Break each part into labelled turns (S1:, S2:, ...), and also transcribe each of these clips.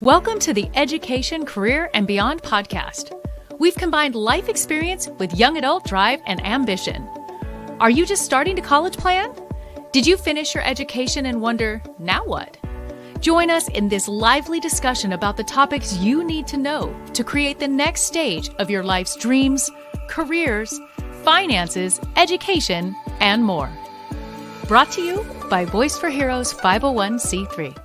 S1: Welcome to the Education, Career, and Beyond podcast. We've combined life experience with young adult drive and ambition. Are you just starting to college plan? Did you finish your education and wonder, now what? Join us in this lively discussion about the topics you need to know to create the next stage of your life's dreams, careers, finances, education, and more. Brought to you by Voice for Heroes 501c3.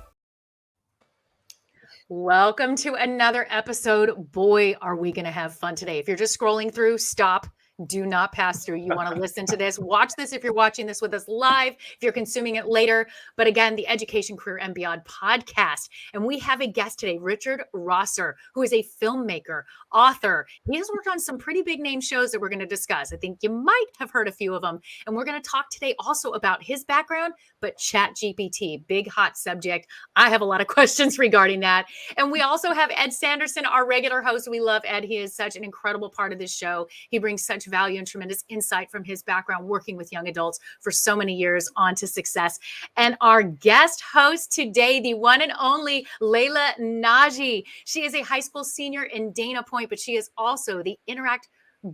S1: Welcome to another episode. Boy, are we going to have fun today. If you're just scrolling through, stop. Do not pass through. You want to listen to this. Watch this if you're watching this with us live, if you're consuming it later. But again, the Education, Career, and Beyond podcast. And we have a guest today, Richard Rosser, who is a filmmaker, author. He has worked on some pretty big name shows that we're going to discuss. I think you might have heard a few of them. And we're going to talk today also about his background, but ChatGPT, big hot subject. I have a lot of questions regarding that. And we also have Ed Sanderson, our regular host. We love Ed. He is such an incredible part of this show. He brings such value and tremendous insight from his background working with young adults for so many years on to success. And our guest host today, the one and only Layla Naji. She is a high school senior in Dana Point, but she is also the Interact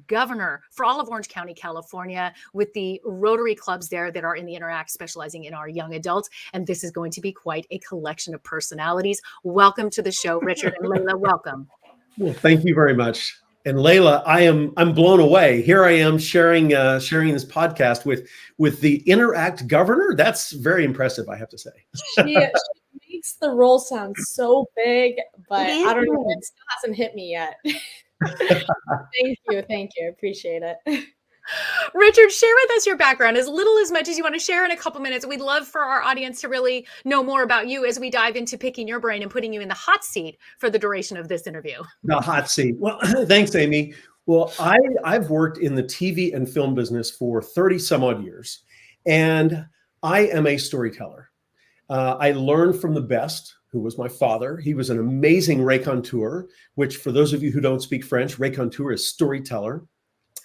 S1: governor for all of Orange County, California, with the Rotary clubs there that are in the Interact, specializing in our young adults. And this is going to be quite a collection of personalities. Welcome to the show, Richard and Layla. Welcome.
S2: Well, thank you very much. And Layla, I'm blown away. Here I am sharing this podcast with the Interact governor. That's very impressive, I have to say.
S3: She makes the role sound so big, but I don't know, it still hasn't hit me yet. Thank you. I appreciate it.
S1: Richard, share with us your background, as little as much as you want to share in a couple minutes. We'd love for our audience to really know more about you as we dive into picking your brain and putting you in the hot seat for the duration of this interview.
S2: The hot seat. Well, thanks, Amy. Well, I've worked in the TV and film business for 30 some odd years, and I am a storyteller. I learned from the best, who was my father. He was an amazing raconteur, which for those of you who don't speak French, raconteur is storyteller.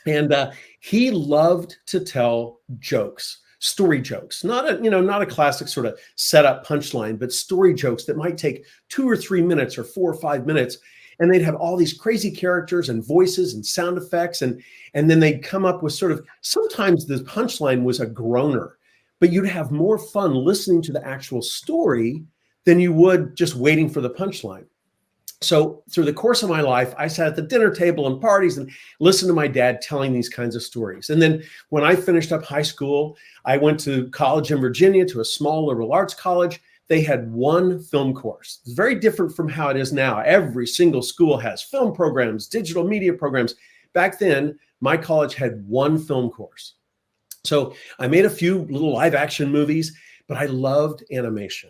S2: And he loved to tell jokes, story jokes, not a classic sort of setup punchline, but story jokes that might take 2 or 3 minutes or 4 or 5 minutes. And they'd have all these crazy characters and voices and sound effects. And then they'd come up with sort of, sometimes the punchline was a groaner, but you'd have more fun listening to the actual story than you would just waiting for the punchline. So through the course of my life, I sat at the dinner table and parties and listened to my dad telling these kinds of stories. And then when I finished up high school, I went to college in Virginia, to a small liberal arts college. They had one film course. It's very different from how it is now. Every single school has film programs, digital media programs. Back then, my college had one film course. So I made a few little live action movies, but I loved animation,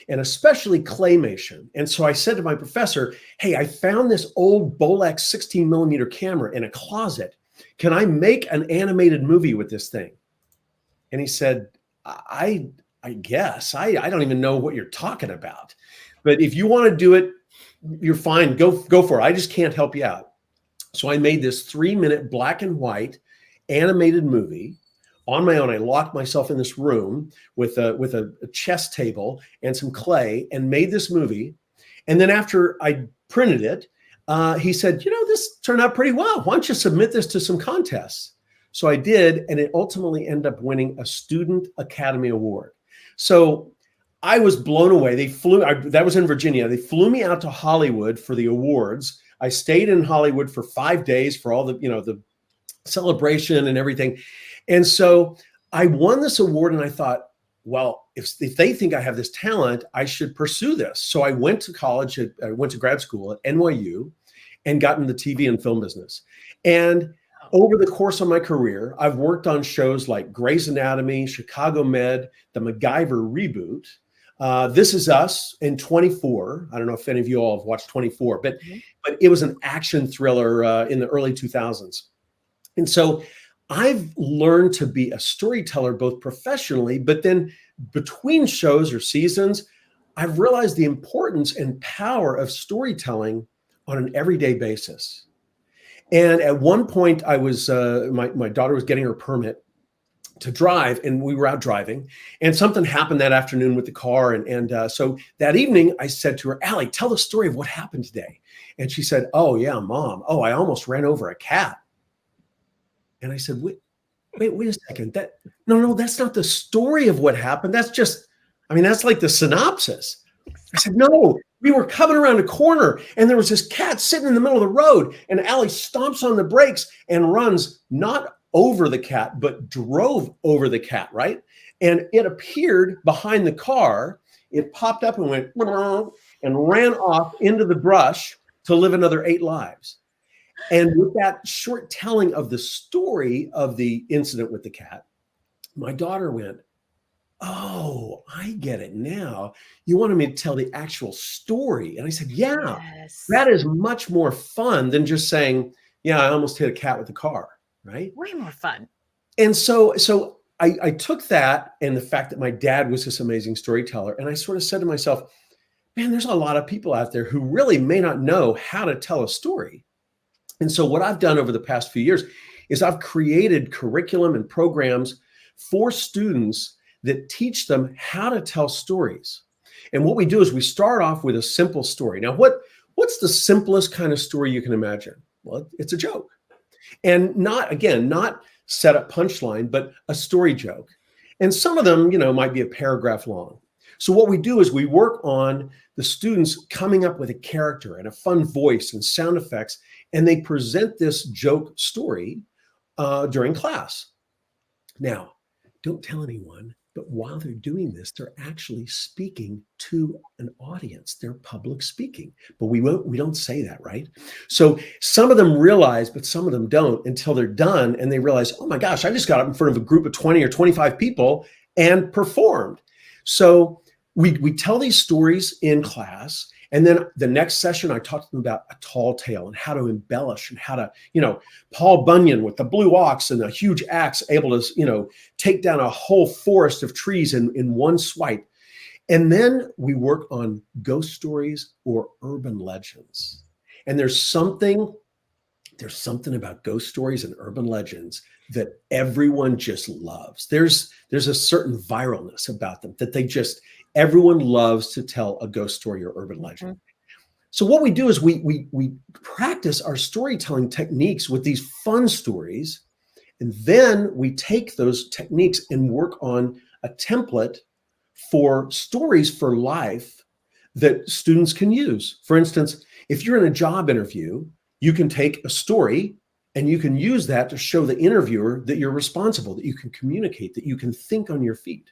S2: and especially claymation. And so I said to my professor, hey, I found this old Bolex 16 millimeter camera in a closet. Can I make an animated movie with this thing? And he said, I guess. I don't even know what you're talking about. But if you want to do it, you're fine. Go for it. I just can't help you out. So I made this 3-minute black and white animated movie on my own. I locked myself in this room with a chess table and some clay and made this movie. And then after I printed it, he said, this turned out pretty well. Why don't you submit this to some contests? So I did, and it ultimately ended up winning a Student Academy Award. So I was blown away. That was in Virginia. They flew me out to Hollywood for the awards. I stayed in Hollywood for 5 days for all the celebration and everything. And so I won this award, and I thought, well, if they think I have this talent, I should pursue this. So I went to college, I went to grad school at NYU and got in the TV and film business. And over the course of my career, I've worked on shows like Grey's Anatomy, Chicago Med, the MacGyver reboot, This Is Us, and 24. I don't know if any of you all have watched 24, but it was an action thriller in the early 2000s. And so I've learned to be a storyteller, both professionally, but then between shows or seasons, I've realized the importance and power of storytelling on an everyday basis. And at one point I was, my daughter was getting her permit, to drive, and we were out driving, and something happened that afternoon with the car. And so that evening I said to her, Allie, tell the story of what happened today. And she said, oh yeah, Mom. Oh, I almost ran over a cat. And I said, wait a second. No, that's not the story of what happened. That's like the synopsis. I said, no, we were coming around a corner and there was this cat sitting in the middle of the road, and Allie stomps on the brakes and runs not over the cat, but drove over the cat, right? And it appeared behind the car. It popped up and went and ran off into the brush to live another 8 lives. And with that short telling of the story of the incident with the cat, my daughter went, oh, I get it now. You wanted me to tell the actual story. And I said, yeah,
S1: Yes.
S2: that is much more fun than just saying, yeah, I almost hit a cat with the car, right?
S1: Way more fun.
S2: And so I took that and the fact that my dad was this amazing storyteller, and I sort of said to myself, man, there's a lot of people out there who really may not know how to tell a story. And so what I've done over the past few years is I've created curriculum and programs for students that teach them how to tell stories. And what we do is we start off with a simple story. Now, what's the simplest kind of story you can imagine? Well, it's a joke. And not set up punchline, but a story joke. And some of them, might be a paragraph long. So what we do is we work on the students coming up with a character and a fun voice and sound effects, and they present this joke story during class. Now, don't tell anyone, but while they're doing this, they're actually speaking to an audience. They're public speaking, but we don't say that, right? So some of them realize, but some of them don't until they're done, and they realize, oh my gosh, I just got up in front of a group of 20 or 25 people and performed. So we tell these stories in class, and then the next session, I talk to them about a tall tale and how to embellish and how to, Paul Bunyan with the blue ox and a huge axe able to, take down a whole forest of trees in one swipe. And then we work on ghost stories or urban legends. And there's something about ghost stories and urban legends that everyone just loves. There's a certain viralness about them that everyone loves to tell a ghost story or urban legend. Mm-hmm. So what we do is we practice our storytelling techniques with these fun stories, and then we take those techniques and work on a template for stories for life that students can use. For instance, if you're in a job interview, you can take a story and you can use that to show the interviewer that you're responsible, that you can communicate, that you can think on your feet.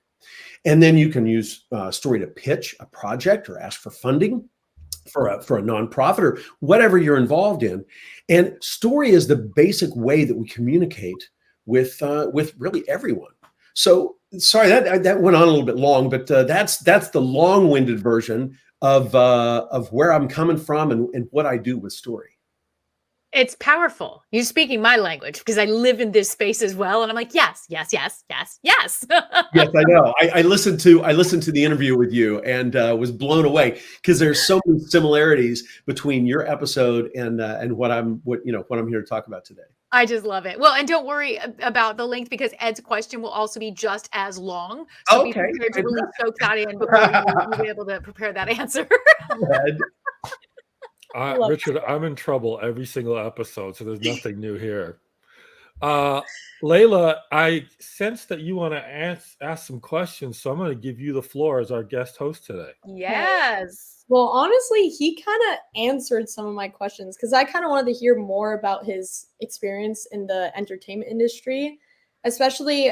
S2: And then you can use story to pitch a project or ask for funding for a nonprofit or whatever you're involved in. And story is the basic way that we communicate with really everyone. So sorry, that went on a little bit long, but that's the long-winded version of where I'm coming from and what I do with story.
S1: It's powerful. You're speaking my language because I live in this space as well. And I'm like, yes, yes, yes, yes, yes.
S2: Yes, I know. I listened to the interview with you and was blown away because there's so many similarities between your episode and what I'm here to talk about today.
S1: I just love it. Well, and don't worry about the length because Ed's question will also be just as long. So be prepared to really soak that in before you'll be able to prepare that answer.
S4: Richard, I'm in trouble every single episode, so there's nothing new here. Layla, I sense that you want to ask some questions, so I'm going to give you the floor as our guest host today.
S1: Yes.
S3: Well, honestly, he kind of answered some of my questions because I kind of wanted to hear more about his experience in the entertainment industry, especially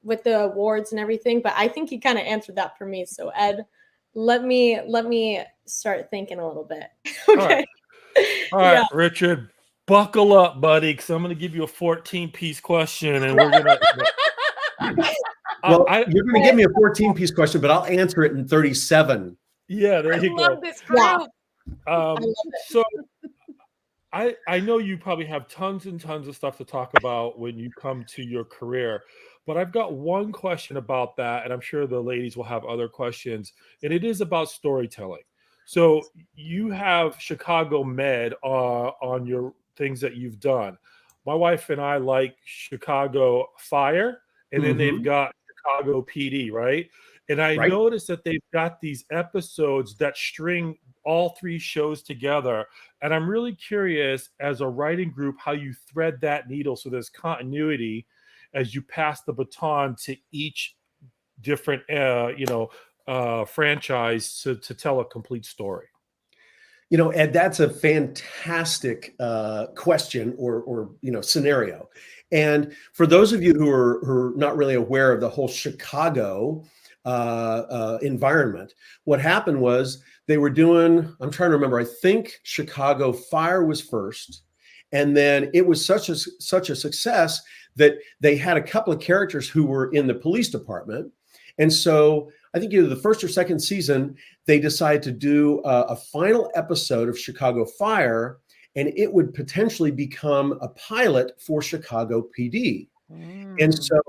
S3: with the awards and everything. But I think he kind of answered that for me. So, Ed, let me start thinking a little bit. Okay.
S4: All right, Richard, buckle up, buddy, because I'm going to give you a 14-piece question, and we're going to.
S2: Well, you're going to give me a 14-piece question, but I'll answer it in 37.
S4: Yeah, there you go.
S1: I love this group.
S4: So I know you probably have tons and tons of stuff to talk about when you come to your career, but I've got one question about that, and I'm sure the ladies will have other questions, and it is about storytelling. So you have Chicago Med on your things that you've done. My wife and I like Chicago Fire, and then they've got Chicago PD, right? And I
S2: Right.
S4: noticed that they've got these episodes that string all three shows together. And I'm really curious, as a writing group, how you thread that needle so there's continuity as you pass the baton to each different, franchise to tell a complete story.
S2: You know, Ed, that's a fantastic question or scenario. And for those of you who are not really aware of the whole Chicago environment, what happened was they were doing, I'm trying to remember, I think Chicago Fire was first. And then it was such a success that they had a couple of characters who were in the police department. And so I think either the first or second season, they decided to do a final episode of Chicago Fire, and it would potentially become a pilot for Chicago PD. And so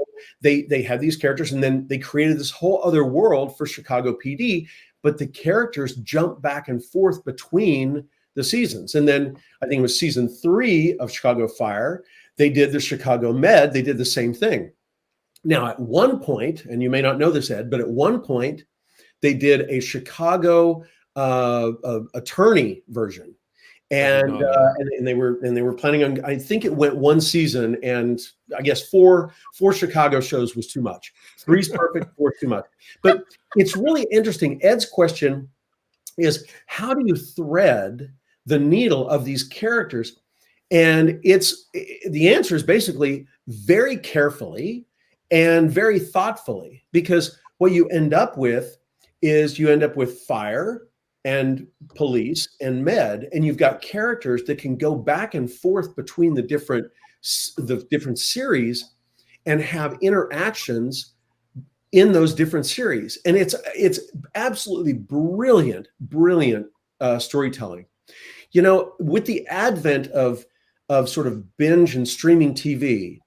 S2: they had these characters, and then they created this whole other world for Chicago PD, but the characters jump back and forth between the seasons. And then I think it was season 3 of Chicago Fire, they did the Chicago Med, they did the same thing. Now, at one point, and you may not know this, Ed, but at one point, they did a Chicago attorney version, and they were planning on. I think it went one season, and I guess four Chicago shows was too much. 3's perfect, 4's too much. But it's really interesting. Ed's question is, how do you thread the needle of these characters? And the answer is basically very carefully and very thoughtfully, because what you end up with is you end up with fire and police and med, and you've got characters that can go back and forth between the different series and have interactions in those different series. And it's absolutely brilliant storytelling. You know, with the advent of sort of binge and streaming TV,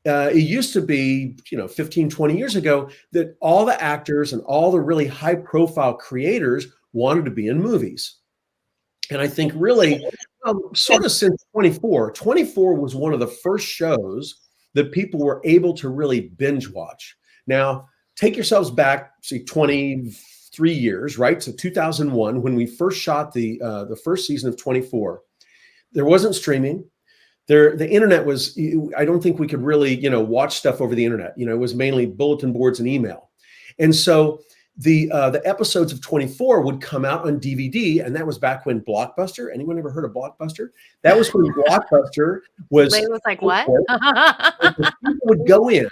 S2: it used to be, 15, 20 years ago, that all the actors and all the really high profile creators wanted to be in movies. And I think really, sort of since 24 was one of the first shows that people were able to really binge watch. Now, take yourselves back, 23 years, right? So 2001, when we first shot the first season of 24, there wasn't streaming. The internet was, I don't think we could really, watch stuff over the internet. It was mainly bulletin boards and email. And so the episodes of 24 would come out on DVD, and that was back when Blockbuster. Anyone ever heard of Blockbuster? That was when Blockbuster was.
S1: Layla's like, what?
S2: People would go in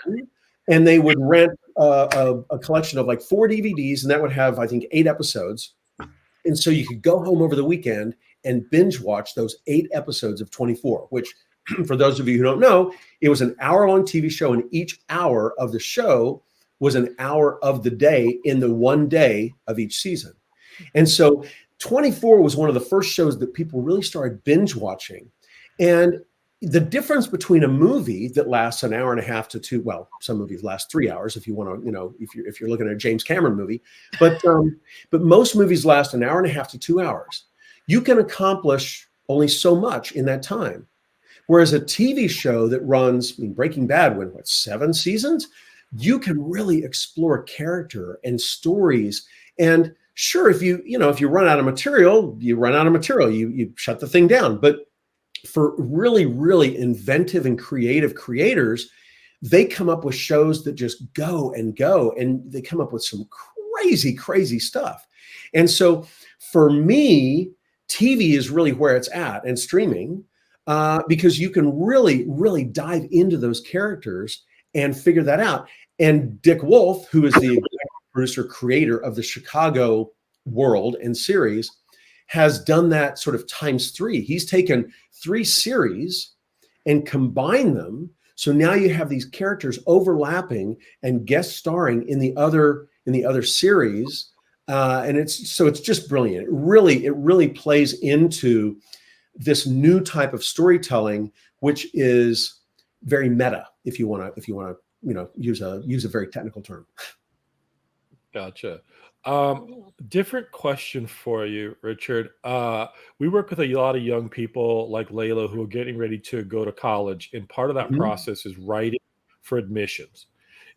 S2: and they would rent a collection of like 4 DVDs, and that would have, I think, 8 episodes. And so you could go home over the weekend and binge watch those 8 episodes of 24, which, for those of you who don't know, it was an hour-long TV show, and each hour of the show was an hour of the day in the one day of each season. And so 24 was one of the first shows that people really started binge watching. And the difference between a movie that lasts an hour and a half to 2, well, some movies last 3 hours if you want to, if you're looking at a James Cameron movie, but most movies last an hour and a half to 2 hours. You can accomplish only so much in that time. Whereas a TV show that runs, Breaking Bad went 7 seasons, you can really explore character and stories. And sure, if you run out of material, you shut the thing down. But for really, really inventive and creative creators, they come up with shows that just go, and they come up with some crazy, crazy stuff. And so for me, TV is really where it's at, and streaming, because you can really, really dive into those characters and figure that out. And Dick Wolf, who is the executive producer, creator of the Chicago world and series, has done that sort of times 3. He's taken 3 series and combined them. So now you have these characters overlapping and guest starring in the other series. And it's just brilliant. It really plays into this new type of storytelling, which is very meta, if you want to use a very technical term.
S4: Gotcha. Different question for you, Richard. We work with a lot of young people like Layla who are getting ready to go to college, and part of that process is writing for admissions.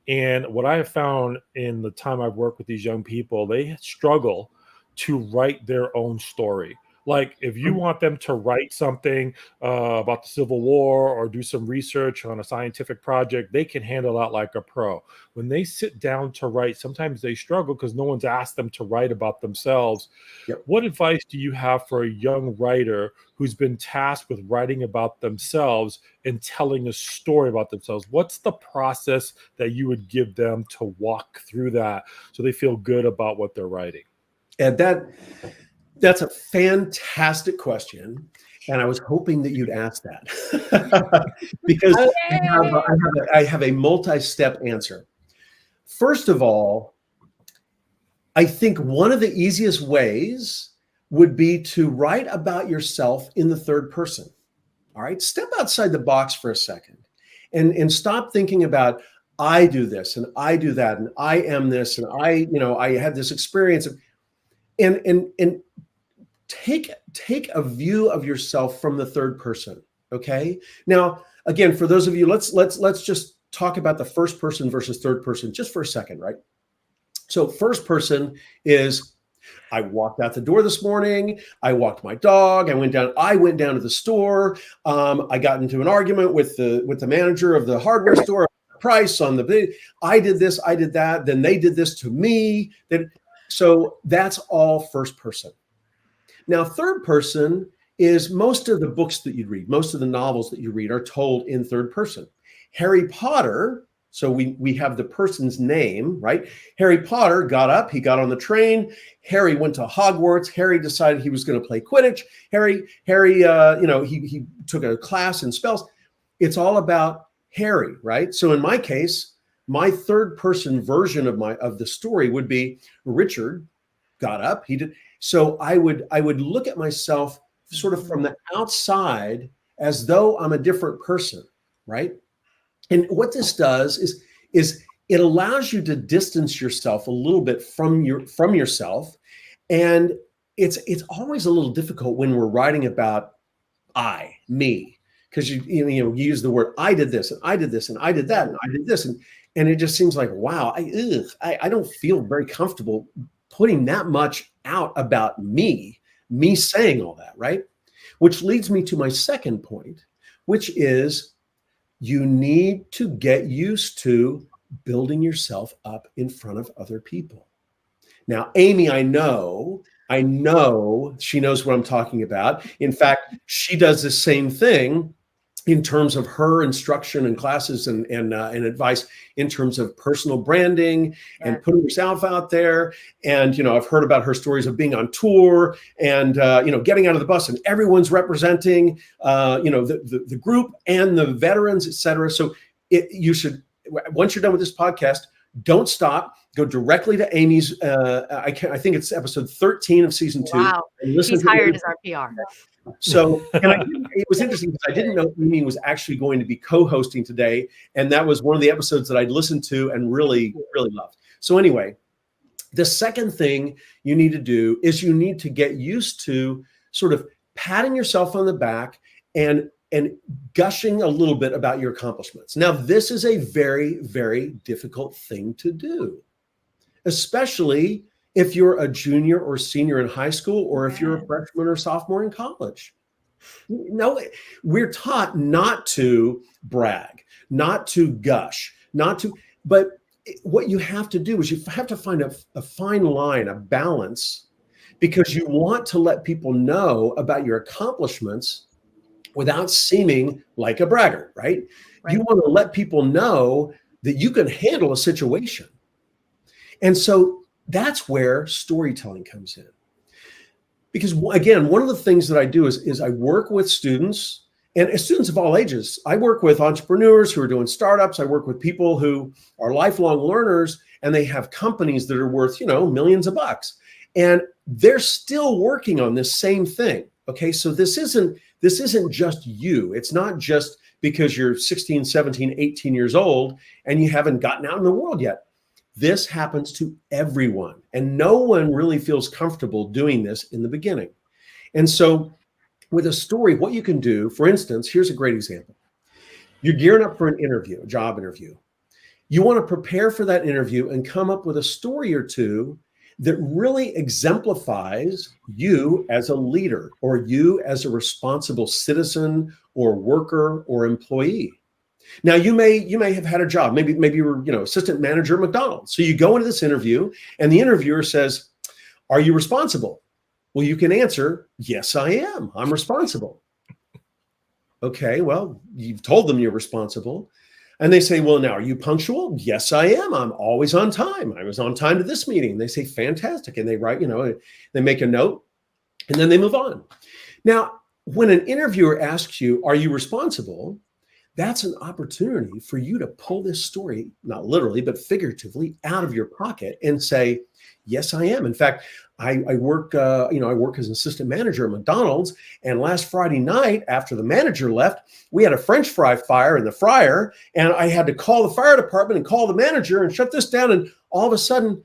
S4: And what I have found in the time I've worked with these young people, they struggle to write their own story. Like if you want them to write something about the Civil War or do some research on a scientific project, they can handle that like a pro. When they sit down to write, sometimes they struggle because no one's asked them to write about themselves.
S2: Yep.
S4: What advice do you have for a young writer who's been tasked with writing about themselves and telling a story about themselves? What's the process that you would give them to walk through that so they feel good about what they're writing?
S2: And that's a fantastic question. And I was hoping that you'd ask that because I have a multi-step answer. First of all, I think one of the easiest ways would be to write about yourself in the third person. All right, step outside the box for a second and stop thinking about I do this and I do that and I am this and I had this experience and take a view of yourself from the third person. Okay. Now, again, for those of you, let's just talk about the first person versus third person just for a second, right? So first person is I walked out the door this morning. I walked my dog. I went down to the store. I got into an argument with the manager of the hardware store. Price on I did this. I did that. Then they did this to me. So that's all first person. Now, third person is most of the books that you read, most of the novels that you read are told in third person. Harry Potter. So we have the person's name, right? Harry Potter got up, he got on the train. Harry went to Hogwarts. Harry decided he was going to play Quidditch. Harry, he took a class in spells. It's all about Harry, right? So in my case, my third person version of the story would be Richard got up, he did. So I would look at myself sort of from the outside as though I'm a different person, right? And what this does is it allows you to distance yourself a little bit from yourself. And it's always a little difficult when we're writing about me, because you use the word I did this and I did this and I did that and I did this. And it just seems like, wow, I don't feel very comfortable putting that much out about me saying all that, right? Which leads me to my second point, which is you need to get used to building yourself up in front of other people. Now, Amy, I know she knows what I'm talking about. In fact, she does the same thing in terms of her instruction and classes and advice in terms of personal branding and putting yourself out there. And, I've heard about her stories of being on tour and, getting out of the bus and everyone's representing, the group and the veterans, et cetera. So you should, once you're done with this podcast, don't stop. Go directly to Amy's. I think it's episode 13 of season 2.
S1: Wow, she's hired as our PR.
S2: So, it was interesting because I didn't know Amy was actually going to be co-hosting today, and that was one of the episodes that I'd listened to and really, really loved. So anyway, the second thing you need to do is you need to get used to sort of patting yourself on the back and gushing a little bit about your accomplishments. Now, this is a very, very difficult thing to do, especially if you're a junior or senior in high school, or if you're a freshman or sophomore in college. No, we're taught not to brag, not to gush, but what you have to do is you have to find a fine line, a balance, because you want to let people know about your accomplishments without seeming like a braggart, right? You want to let people know that you can handle a situation. And so that's where storytelling comes in. Because again, one of the things that I do is I work with students, and students of all ages. I work with entrepreneurs who are doing startups. I work with people who are lifelong learners, and they have companies that are worth, millions of bucks. And they're still working on this same thing. Okay. So this isn't just you. It's not just because you're 16, 17, 18 years old and you haven't gotten out in the world yet. This happens to everyone, and no one really feels comfortable doing this in the beginning. And so with a story, what you can do, for instance, here's a great example. You're gearing up for an interview, a job interview, You want to prepare for that interview and come up with a story or two that really exemplifies you as a leader or you as a responsible citizen or worker or employee. Now you may have had a job. Maybe you were, assistant manager at McDonald's. So you go into this interview and the interviewer says, "Are you responsible?" Well, you can answer, "Yes, I am. I'm responsible." Okay, well, you've told them you're responsible. And they say, "Well, now, are you punctual?" "Yes, I am. I'm always on time. I was on time to this meeting." They say, "Fantastic." And they write, they make a note and then they move on. Now, when an interviewer asks you, "Are you responsible?" that's an opportunity for you to pull this story, not literally, but figuratively, out of your pocket and say, "Yes, I am." In fact, I work as an assistant manager at McDonald's. And last Friday night, after the manager left, we had a French fry fire in the fryer. And I had to call the fire department and call the manager and shut this down. And all of a sudden,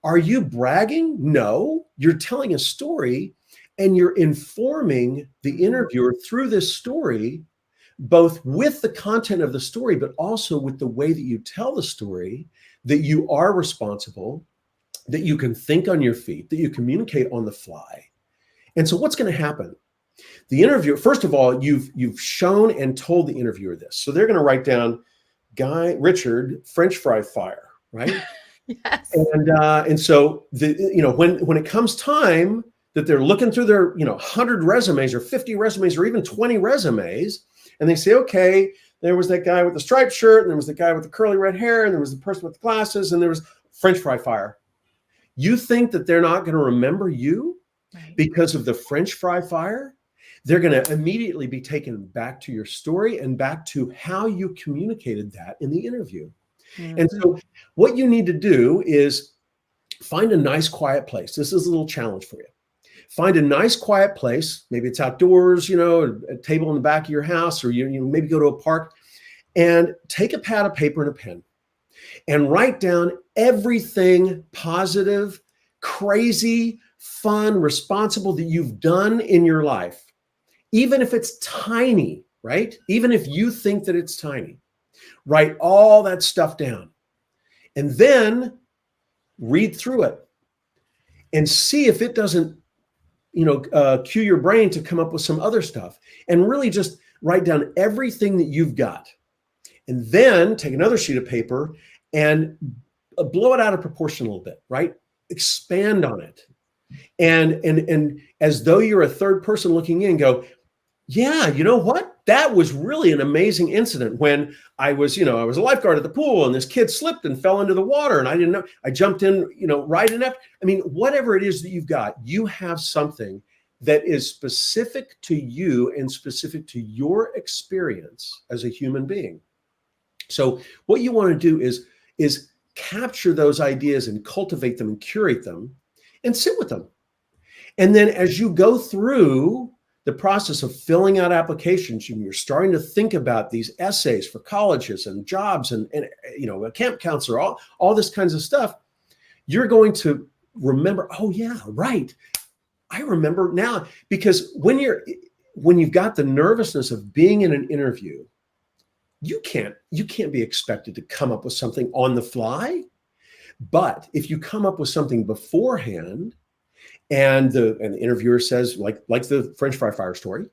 S2: are you bragging? No, you're telling a story and you're informing the interviewer through this story, both with the content of the story, but also with the way that you tell the story, that you are responsible, that you can think on your feet, that you communicate on the fly. And so what's going to happen? The interviewer, first of all, you've shown and told the interviewer this. So they're going to write down Richard, French fry fire, right?
S1: Yes.
S2: And so when it comes time that they're looking through their 100 resumes or 50 resumes or even 20 resumes, and they say, "Okay, there was that guy with the striped shirt, and there was the guy with the curly red hair, and there was the person with the glasses, and there was French fry fire." You think that they're not going to remember you because of the French fry fire? They're going to immediately be taken back to your story and back to how you communicated that in the interview. Mm-hmm. And so what you need to do is find a nice, quiet place. This is a little challenge for you. Find a nice, quiet place. Maybe it's outdoors, a table in the back of your house, or you maybe go to a park, and take a pad of paper and a pen and write down everything positive, crazy, fun, responsible that you've done in your life, even if it's tiny, right? Even if you think that it's tiny, write all that stuff down and then read through it and see if it doesn't cue your brain to come up with some other stuff, and really just write down everything that you've got. And then take another sheet of paper and blow it out of proportion a little bit, right? Expand on it. And as though you're a third person looking in, go, "Yeah, you know what? That was really an amazing incident when I was a lifeguard at the pool and this kid slipped and fell into the water and I didn't know. I jumped in, right in after." I mean, whatever it is that you've got, you have something that is specific to you and specific to your experience as a human being. So what you want to do is capture those ideas and cultivate them and curate them and sit with them. And then as you go through the process of filling out applications, and you're starting to think about these essays for colleges and jobs and a camp counselor, all this kinds of stuff, you're going to remember, "Oh yeah, right. I remember now." Because when you've got the nervousness of being in an interview, you can't be expected to come up with something on the fly. But if you come up with something beforehand, and the interviewer says, like the French fry fire story,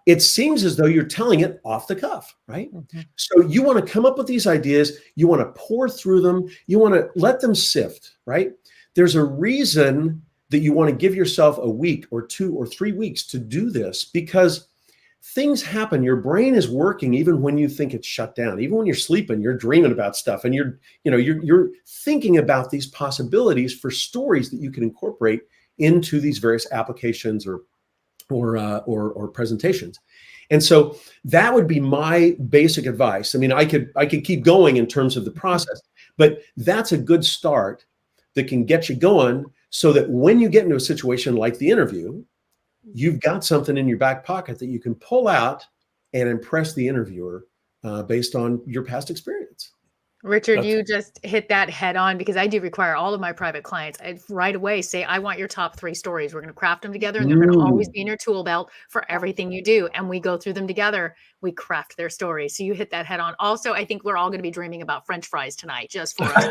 S2: it seems as though you're telling it off the cuff, right? Mm-hmm. So you want to come up with these ideas, you want to pour through them, you want to let them sift, right? There's a reason that you want to give yourself a week or 2 or 3 weeks to do this, because things happen. Your brain is working even when you think it's shut down. Even when you're sleeping, you're dreaming about stuff, and you're thinking about these possibilities for stories that you can incorporate into these various applications or presentations. And so that would be my basic advice. I mean, I could keep going in terms of the process, but that's a good start that can get you going, so that when you get into a situation like the interview, you've got something in your back pocket that you can pull out and impress the interviewer based on your past experience.
S1: Richard, you just hit that head on, because I do require all of my private clients, I right away say, I want your top 3 stories. We're going to craft them together, and they're going to always be in your tool belt for everything you do. And we go through them together. We craft their stories. So you hit that head on. Also, I think we're all going to be dreaming about French fries tonight, just for us.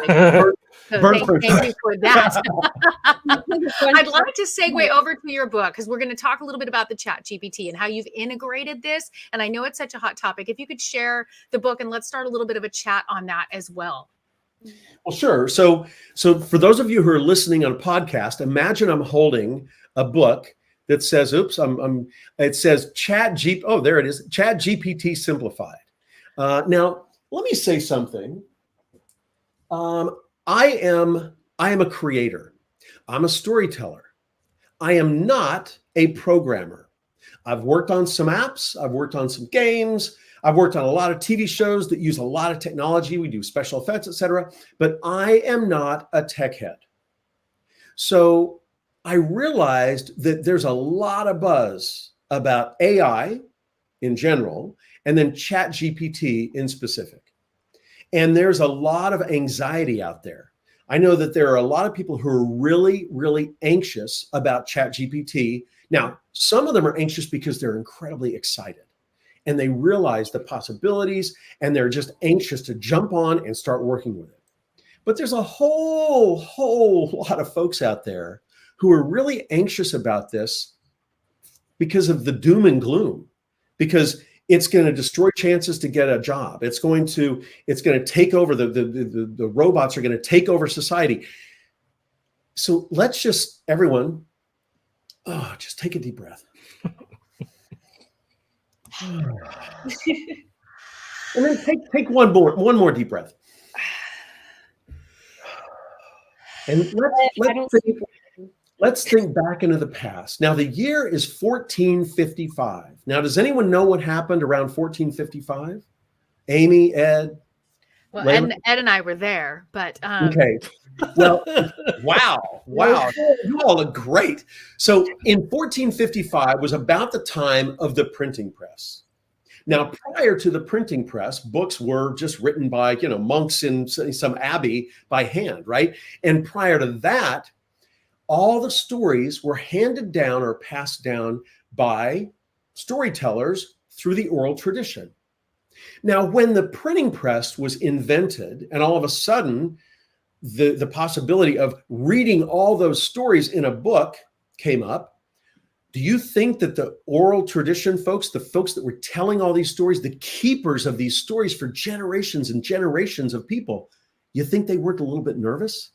S1: So thank you for that. I'd like to segue over to your book, because we're going to talk a little bit about the ChatGPT and how you've integrated this. And I know it's such a hot topic. If you could share the book, and let's start a little bit of a chat on that as well.
S2: Well, sure. So for those of you who are listening on a podcast, imagine I'm holding a book that says, oops, it says oh, there it is, ChatGPT Simplified. Now, let me say something. I am a creator. I'm a storyteller. I am not a programmer. I've worked on some apps. I've worked on some games. I've worked on a lot of TV shows that use a lot of technology. We do special effects, etc. But I am not a tech head. So I realized that there's a lot of buzz about AI in general, and then ChatGPT in specific. And there's a lot of anxiety out there. I know that there are a lot of people who are really, really anxious about ChatGPT. Now, some of them are anxious because they're incredibly excited and they realize the possibilities, and they're just anxious to jump on and start working with it. But there's a whole lot of folks out there who are really anxious about this because of the doom and gloom, because it's going to destroy chances to get a job. It's going to take over, the robots are going to take over society. So let's just, everyone, just take a deep breath. And then take one more deep breath. And let's think back into the past. Now, the year is 1455. Now, does anyone know what happened around 1455? Amy, Ed?
S1: Well, Ed and I were there, but
S2: okay. Well, wow. You all look great. So in 1455 was about the time of the printing press. Now, prior to the printing press, books were just written by, monks in some abbey by hand, right? And prior to that, all the stories were handed down or passed down by storytellers through the oral tradition. Now, when the printing press was invented, and all of a sudden, the possibility of reading all those stories in a book came up, do you think that the oral tradition folks, the folks that were telling all these stories, the keepers of these stories for generations and generations of people, you think they weren't a little bit nervous?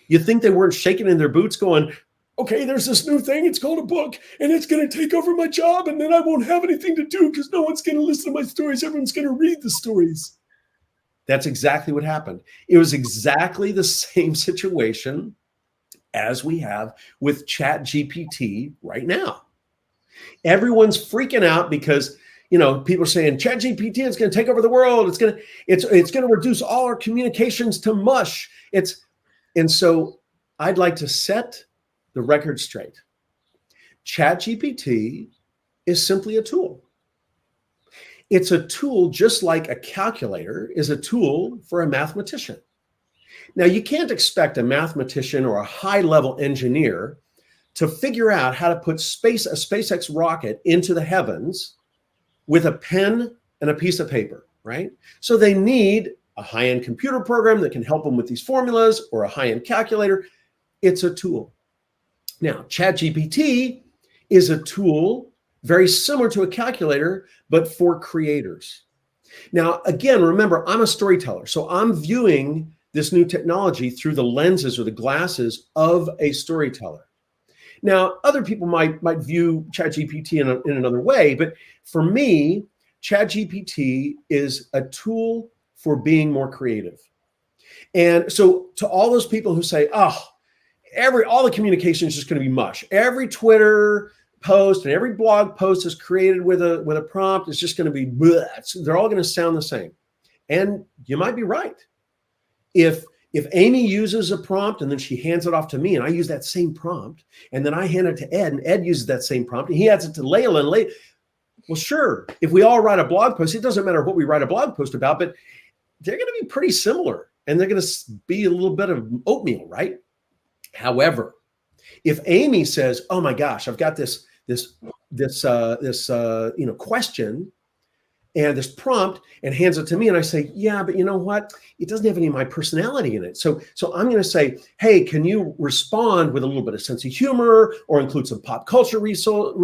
S2: You think they weren't shaking in their boots going, okay, there's this new thing, it's called a book, and it's going to take over my job, and then I won't have anything to do because no one's going to listen to my stories. Everyone's going to read the stories. That's exactly what happened. It was exactly the same situation as we have with ChatGPT right now. Everyone's freaking out because, people are saying ChatGPT is going to take over the world. It's going to reduce all our communications to mush. And so I'd like to set the record straight. ChatGPT is simply a tool. It's a tool just like a calculator is a tool for a mathematician. Now, you can't expect a mathematician or a high-level engineer to figure out how to put a SpaceX rocket into the heavens with a pen and a piece of paper, right? So they need a high-end computer program that can help them with these formulas, or a high-end calculator. It's a tool. Now, ChatGPT is a tool very similar to a calculator, but for creators. Now, again, remember, I'm a storyteller, so I'm viewing this new technology through the lenses or the glasses of a storyteller. Now, other people might view ChatGPT in another way, but for me, ChatGPT is a tool for being more creative. And so to all those people who say, all the communication is just going to be mush. Every Twitter post and every blog post is created with a prompt. It's just going to be bleh. They're all going to sound the same. And you might be right. If Amy uses a prompt and then she hands it off to me and I use that same prompt, and then I hand it to Ed and Ed uses that same prompt and he adds it to Layla and Layla, well, sure, if we all write a blog post, it doesn't matter what we write a blog post about, but they're going to be pretty similar, and they're going to be a little bit of oatmeal, right? However, if Amy says, "Oh my gosh, I've got this question and this prompt," and hands it to me, and I say, "Yeah, but you know what? It doesn't have any of my personality in it." So I'm going to say, "Hey, can you respond with a little bit of sense of humor or include some pop culture results?"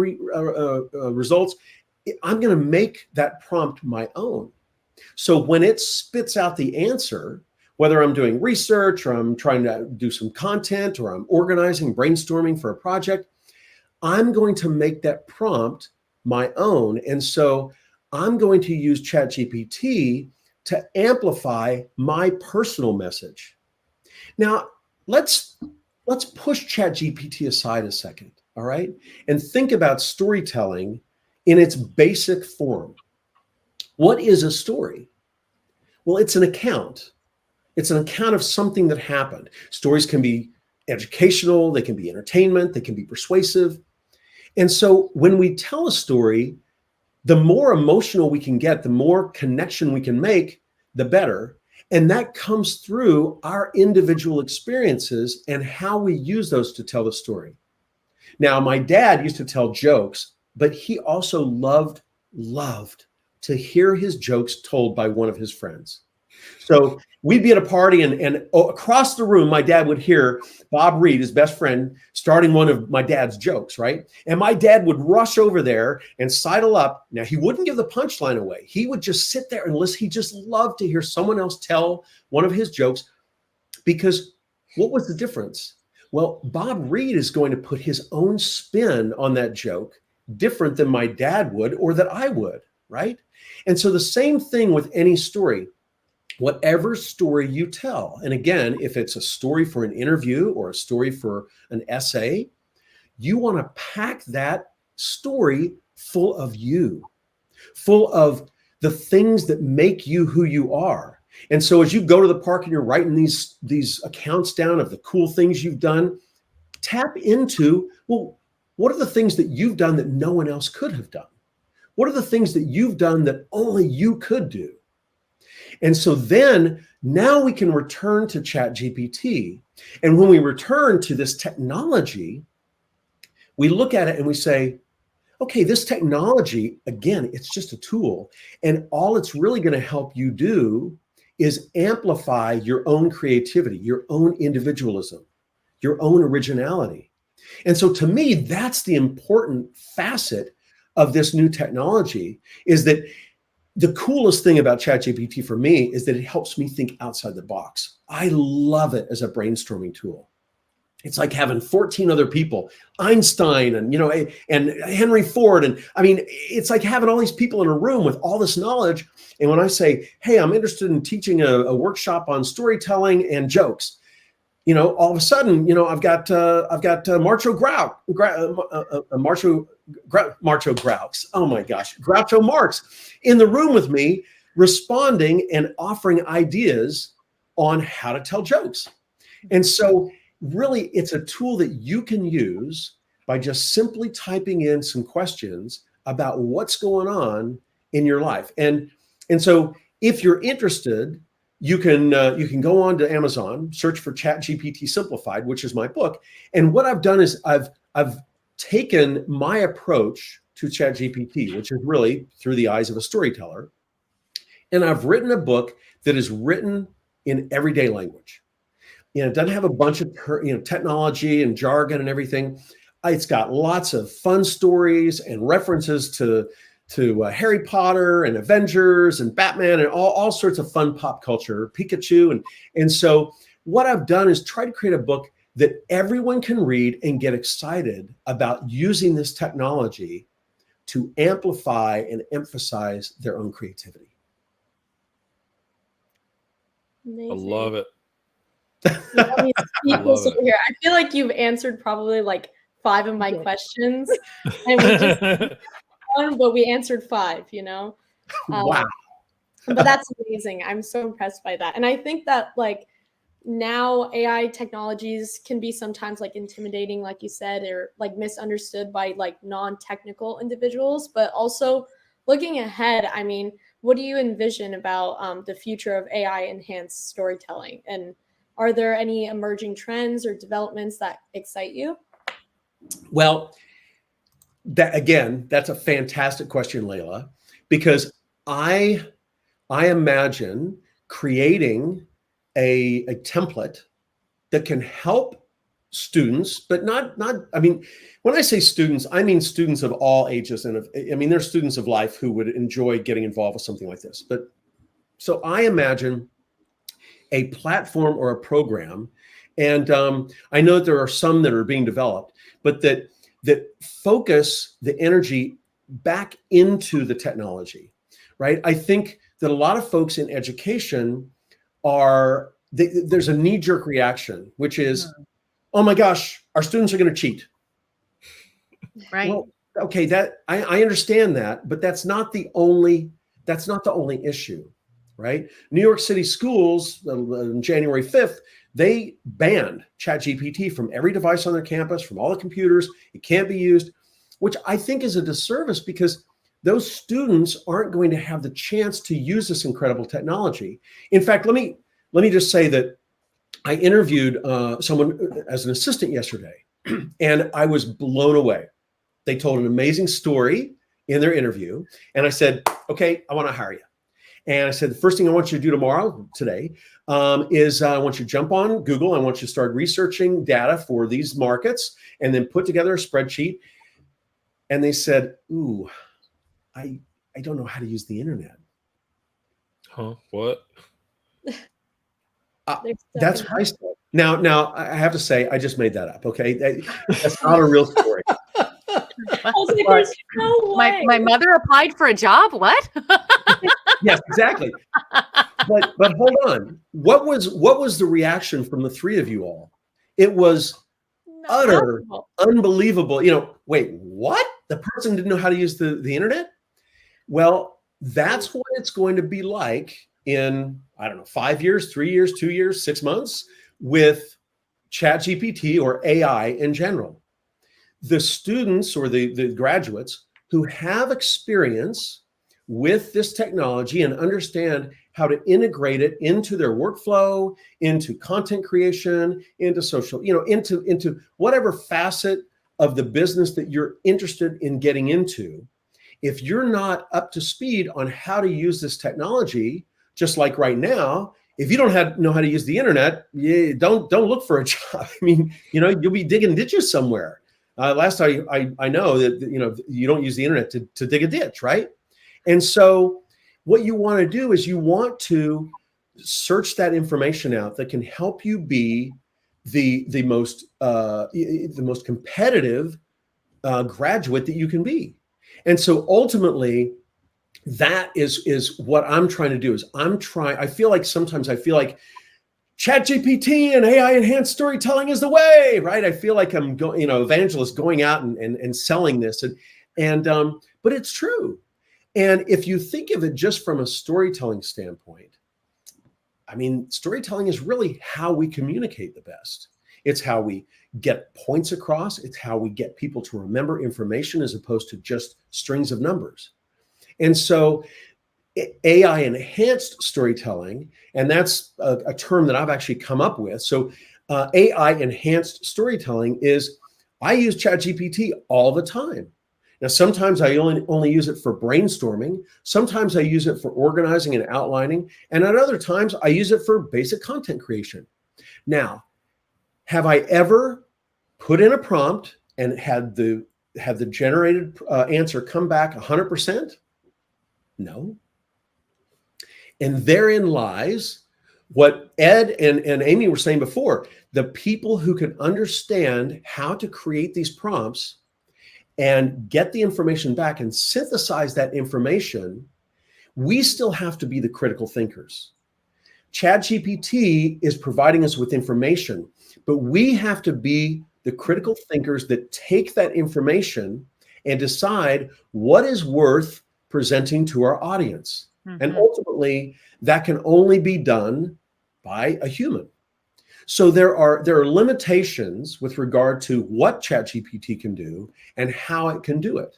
S2: I'm going to make that prompt my own. So when it spits out the answer, whether I'm doing research or I'm trying to do some content or I'm organizing, brainstorming for a project, I'm going to make that prompt my own. And so I'm going to use ChatGPT to amplify my personal message. Now, let's push ChatGPT aside a second, all right? And think about storytelling in its basic form. What is a story? Well, it's an account. It's an account of something that happened. Stories can be educational, they can be entertainment, they can be persuasive. And so when we tell a story, the more emotional we can get, the more connection we can make, the better. And that comes through our individual experiences and how we use those to tell the story. Now, my dad used to tell jokes, but he also loved to hear his jokes told by one of his friends. So we'd be at a party and across the room, my dad would hear Bob Reed, his best friend, starting one of my dad's jokes, right? And my dad would rush over there and sidle up. Now, he wouldn't give the punchline away. He would just sit there and listen. He just loved to hear someone else tell one of his jokes, because what was the difference? Well, Bob Reed is going to put his own spin on that joke, different than my dad would or that I would, right? And so the same thing with any story. Whatever story you tell, and again, if it's a story for an interview or a story for an essay, you want to pack that story full of you, full of the things that make you who you are. And so as you go to the park and you're writing these accounts down of the cool things you've done, tap into, well, what are the things that you've done that no one else could have done? What are the things that you've done that only you could do? And so then now we can return to ChatGPT. And when we return to this technology, we look at it and we say, okay, this technology, again, it's just a tool. And all it's really going to help you do is amplify your own creativity, your own individualism, your own originality. And so to me, that's the important facet of this new technology, is that the coolest thing about ChatGPT for me is that it helps me think outside the box. I love it as a brainstorming tool. It's like having 14 other people, Einstein and Henry Ford. And I mean, it's like having all these people in a room with all this knowledge. And when I say, hey, I'm interested in teaching a workshop on storytelling and jokes, all of a sudden, I've got Marcho Grouse. Oh my gosh, Groucho Marx in the room with me, responding and offering ideas on how to tell jokes. And so really, it's a tool that you can use by just simply typing in some questions about what's going on in your life. And so if you're interested, you can go on to Amazon, search for ChatGPT Simplified, which is my book. And what I've done is I've taken my approach to ChatGPT, which is really through the eyes of a storyteller, and I've written a book that is written in everyday language. It doesn't have a bunch of technology and jargon and everything. It's got lots of fun stories and references to Harry Potter and Avengers and Batman and all sorts of fun pop culture, Pikachu. And so what I've done is try to create a book that everyone can read and get excited about using this technology to amplify and emphasize their own creativity.
S3: Amazing.
S4: I love it.
S3: I feel like you've answered probably like 5 of my questions, and we just one, but we answered 5.
S2: Wow.
S3: But that's amazing. I'm so impressed by that, and I think that like now AI technologies can be sometimes like intimidating, like you said, or like misunderstood by like non-technical individuals, but also looking ahead, I mean, what do you envision about the future of AI enhanced storytelling? And are there any emerging trends or developments that excite you?
S2: Well, that's a fantastic question, Layla, because I imagine creating a template that can help students, but not, I mean, when I say students, I mean students of all ages. And I mean, there's students of life who would enjoy getting involved with something like this. But so I imagine a platform or a program, and I know that there are some that are being developed, but that focus the energy back into the technology, right? I think that a lot of folks in education there's a knee-jerk reaction, which is, oh my gosh, our students are going to cheat.
S1: Right.
S2: Well, okay, that I understand that, but that's not the only issue, right? New York City schools on January 5th, they banned ChatGPT from every device on their campus, from all the computers. It can't be used, which I think is a disservice because those students aren't going to have the chance to use this incredible technology. In fact, let me just say that I interviewed someone as an assistant yesterday, and I was blown away. They told an amazing story in their interview, and I said, okay, I want to hire you. And I said, the first thing I want you to do today, is I want you to jump on Google. I want you to start researching data for these markets and then put together a spreadsheet. And they said, ooh, I don't know how to use the internet.
S4: Huh? What?
S2: That's what I said. Now I have to say, I just made that up. Okay, that's not a real story.
S1: My mother applied for a job. What?
S2: Yes, exactly. But hold on. What was the reaction from the three of you all? It was utter, unbelievable. Wait, what? The person didn't know how to use the internet? Well, that's what it's going to be like in, I don't know, 5 years, 3 years, 2 years, 6 months with ChatGPT or AI in general. The students or the graduates who have experience with this technology and understand how to integrate it into their workflow, into content creation, into social, into whatever facet of the business that you're interested in getting into. If you're not up to speed on how to use this technology, just like right now, if you don't know how to use the internet, don't look for a job. I mean, you'll be digging ditches somewhere. Last I know that you don't use the internet to dig a ditch, right? And so what you want to do is you want to search that information out that can help you be the most competitive graduate that you can be. And so ultimately, that is what I'm trying to do. I feel like sometimes ChatGPT and AI enhanced storytelling is the way, right? I feel like I'm evangelist going out and selling this, but it's true. And if you think of it just from a storytelling standpoint, I mean, storytelling is really how we communicate the best. It's how we get points across. It's how we get people to remember information as opposed to just strings of numbers. And so AI enhanced storytelling, and that's a term that I've actually come up with. So AI enhanced storytelling is, I use ChatGPT all the time. Now, sometimes I only use it for brainstorming. Sometimes I use it for organizing and outlining. And at other times, I use it for basic content creation. Now, have I ever put in a prompt and had the generated answer come back 100%? No. And therein lies what Ed and Amy were saying before. The people who can understand how to create these prompts and get the information back and synthesize that information, we still have to be the critical thinkers. ChatGPT is providing us with information, but we have to be the critical thinkers that take that information and decide what is worth presenting to our audience. Mm-hmm. And ultimately, that can only be done by a human. So there are limitations with regard to what ChatGPT can do and how it can do it.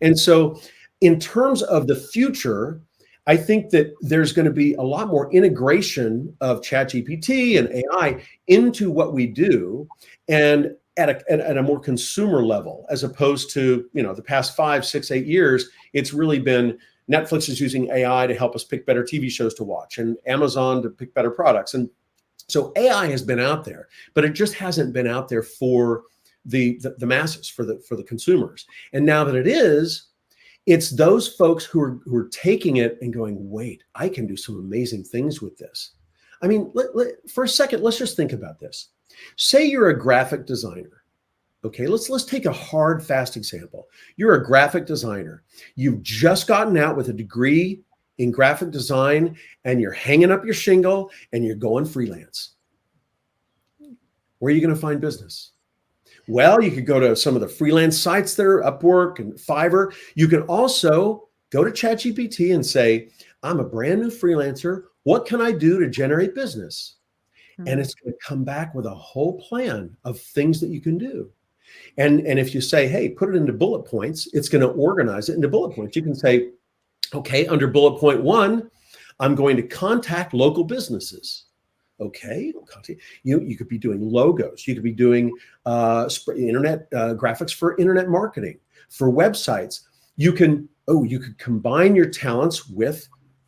S2: And so in terms of the future, I think that there's going to be a lot more integration of ChatGPT and AI into what we do, and at a more consumer level, as opposed to, the past 5, 6, 8 years, it's really been Netflix is using AI to help us pick better TV shows to watch, and Amazon to pick better products. And so AI has been out there, but it just hasn't been out there for the masses, for the consumers. And now that it is, it's those folks who are taking it and going, wait, I can do some amazing things with this. I mean, for a second, let's just think about this. Say you're a graphic designer. Okay, let's take a hard, fast example. You're a graphic designer. You've just gotten out with a degree in graphic design, and you're hanging up your shingle and you're going freelance. Where are you going to find business? Well, you could go to some of the freelance sites there, Upwork and Fiverr. You can also go to ChatGPT and say, I'm a brand new freelancer. What can I do to generate business? And it's going to come back with a whole plan of things that you can do. And if you say, hey, put it into bullet points, it's going to organize it into bullet points. You can say, okay, under bullet point 1, I'm going to contact local businesses. Okay, you could be doing logos. You could be doing internet graphics for internet marketing, for websites. You could combine your talents with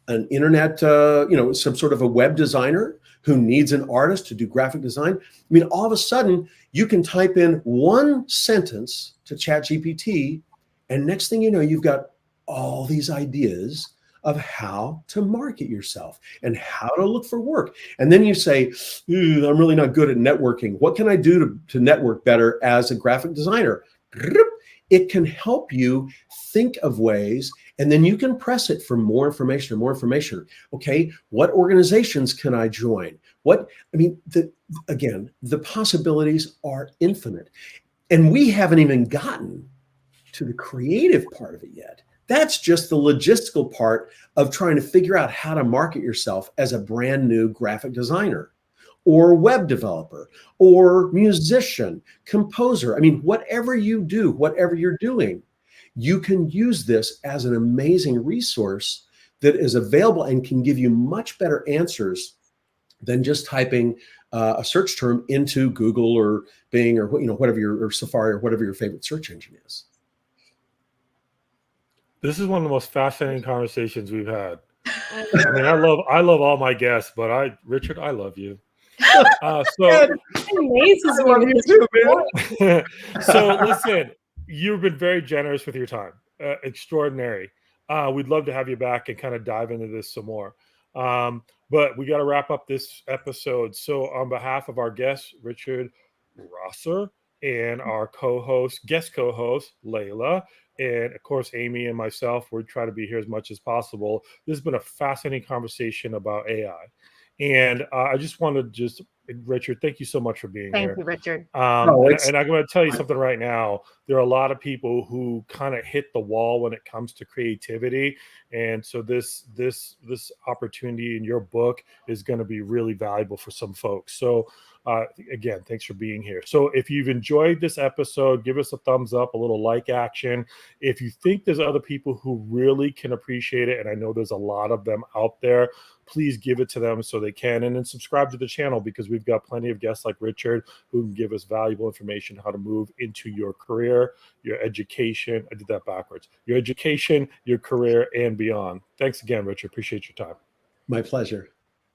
S2: an internet, some sort of a web designer who needs an artist to do graphic design. I mean, all of a sudden, you can type in one sentence to ChatGPT, and next thing you know, you've got all these ideas of how to market yourself and how to look for work. And then you say, I'm really not good at networking. What can I do to network better as a graphic designer? It can help you think of ways, and then you can press it for more information and more information. Okay, what organizations can I join? The possibilities are infinite. And we haven't even gotten to the creative part of it yet. That's just the logistical part of trying to figure out how to market yourself as a brand new graphic designer or web developer or musician, composer. I mean, whatever you do, whatever you're doing, you can use this as an amazing resource that is available and can give you much better answers than just typing a search term into Google or Bing or whatever or Safari or whatever your favorite search engine is.
S4: This is one of the most fascinating conversations we've had. I mean, I love all my guests, but Richard, I love you. So
S3: amazes
S2: I love you too, man.
S4: So listen, you've been very generous with your time. Extraordinary. We'd love to have you back and kind of dive into this some more. But we got to wrap up this episode. So on behalf of our guest, Richard Rosser, and our guest co-host, Layla, and of course, Amy and myself, we're trying to be here as much as possible. This has been a fascinating conversation about AI. And I just wanted to Richard, thank you so much for being here.
S1: Thank you, Richard.
S4: And I'm going to tell you something right now. There are a lot of people who kind of hit the wall when it comes to creativity. And so this opportunity in your book is going to be really valuable for some folks. So again, thanks for being here. So if you've enjoyed this episode, give us a thumbs up, a little like action. If you think there's other people who really can appreciate it, and I know there's a lot of them out there, please give it to them so they can. And then subscribe to the channel, because we've got plenty of guests like Richard who can give us valuable information how to move into your career, your education. I did that backwards. Your education, your career, and beyond. Thanks again, Richard. Appreciate your time.
S2: My pleasure.